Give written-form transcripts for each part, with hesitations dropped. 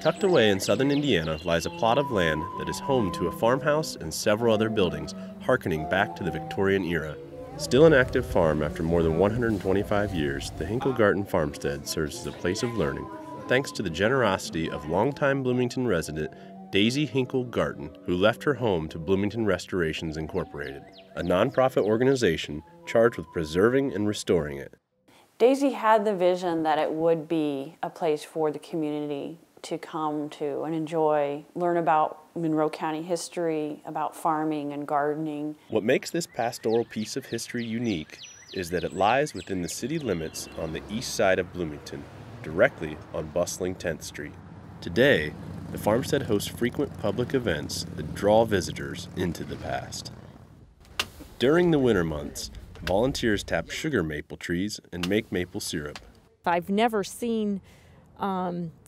Tucked away in southern Indiana lies a plot of land that is home to a farmhouse and several other buildings harkening back to the Victorian era. Still an active farm after more than 125 years, the Hinkle-Garton Farmstead serves as a place of learning, thanks to the generosity of longtime Bloomington resident Daisy Hinkle-Garton, who left her home to Bloomington Restorations Incorporated, a nonprofit organization charged with preserving and restoring it. Daisy had the vision that it would be a place for the community to come to and enjoy, learn about Monroe County history, about farming and gardening. What makes this pastoral piece of history unique is that it lies within the city limits on the east side of Bloomington, directly on bustling 10th Street. Today, the farmstead hosts frequent public events that draw visitors into the past. During the winter months, volunteers tap sugar maple trees and make maple syrup. I've never seen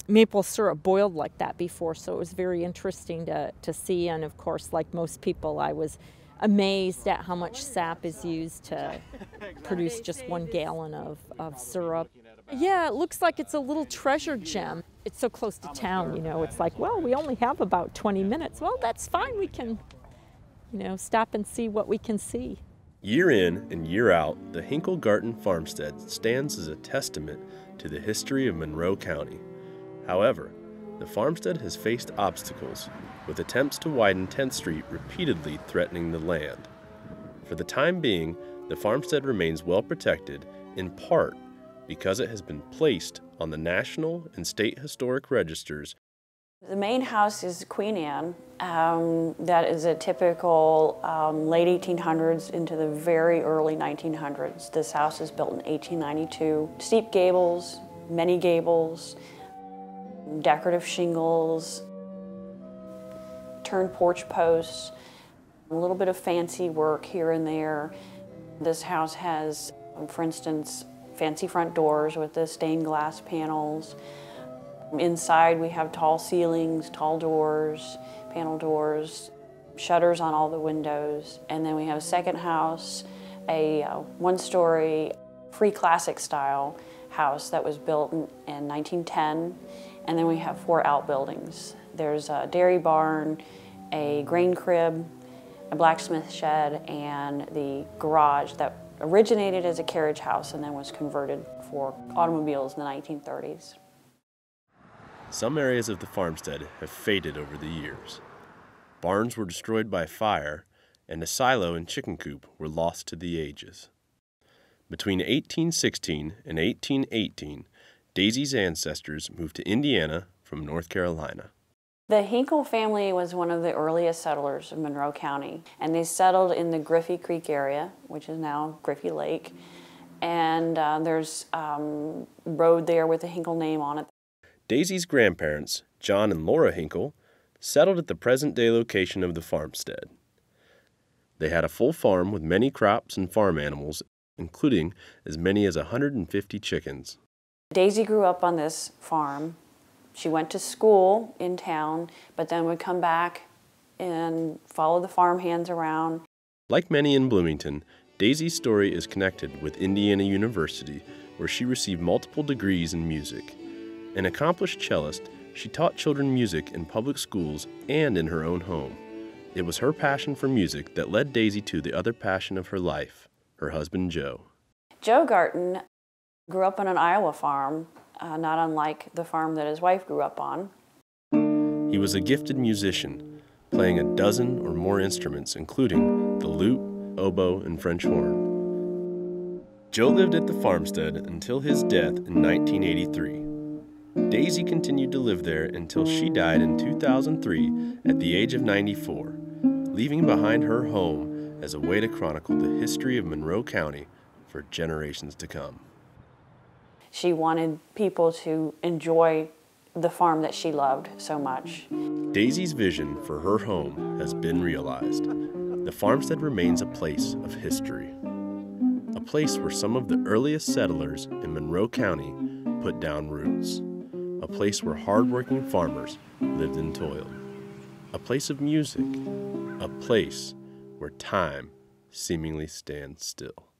maple syrup boiled like that before, so it was very interesting to see. And of course, like most people, I was amazed at how much sap is used to produce just 1 gallon of syrup. Yeah, it looks like it's a little treasure gem. It's so close to town, you know. It's like, well, we only have about 20 minutes. Well, that's fine. We can, you know, stop and see what we can see. Year in and year out, the Hinkle-Garton Farmstead stands as a testament to the history of Monroe County. However, the farmstead has faced obstacles, with attempts to widen 10th Street repeatedly threatening the land. For the time being, the farmstead remains well protected, in part because it has been placed on the National and State Historic Registers. The main house is Queen Anne. That is a typical late 1800s into the very early 1900s. This house is built in 1892. Steep gables, many gables, decorative shingles, turned porch posts, a little bit of fancy work here and there. This house has, for instance, fancy front doors with the stained glass panels. Inside we have tall ceilings, tall doors, panel doors, shutters on all the windows. And then we have a second house, a one-story free classic style house that was built in 1910. And then we have 4 outbuildings. There's a dairy barn, a grain crib, a blacksmith shed, and the garage that originated as a carriage house and then was converted for automobiles in the 1930s. Some areas of the farmstead have faded over the years. Barns were destroyed by fire, and a silo and chicken coop were lost to the ages. Between 1816 and 1818, Daisy's ancestors moved to Indiana from North Carolina. The Hinkle family was one of the earliest settlers of Monroe County, and they settled in the Griffey Creek area, which is now Griffey Lake, and there's a road there with the Hinkle name on it. Daisy's grandparents, John and Laura Hinkle, settled at the present-day location of the farmstead. They had a full farm with many crops and farm animals, including as many as 150 chickens. Daisy grew up on this farm. She went to school in town, but then would come back and follow the farm hands around. Like many in Bloomington, Daisy's story is connected with Indiana University, where she received multiple degrees in music. An accomplished cellist, she taught children music in public schools and in her own home. It was her passion for music that led Daisy to the other passion of her life, her husband Joe. Joe Garton grew up on an Iowa farm, not unlike the farm that his wife grew up on. He was a gifted musician, playing a dozen or more instruments, including the lute, oboe, and French horn. Joe lived at the farmstead until his death in 1983. Daisy continued to live there until she died in 2003 at the age of 94, leaving behind her home as a way to chronicle the history of Monroe County for generations to come. She wanted people to enjoy the farm that she loved so much. Daisy's vision for her home has been realized. The farmstead remains a place of history, a place where some of the earliest settlers in Monroe County put down roots, a place where hardworking farmers lived and toiled, a place of music, a place where time seemingly stands still.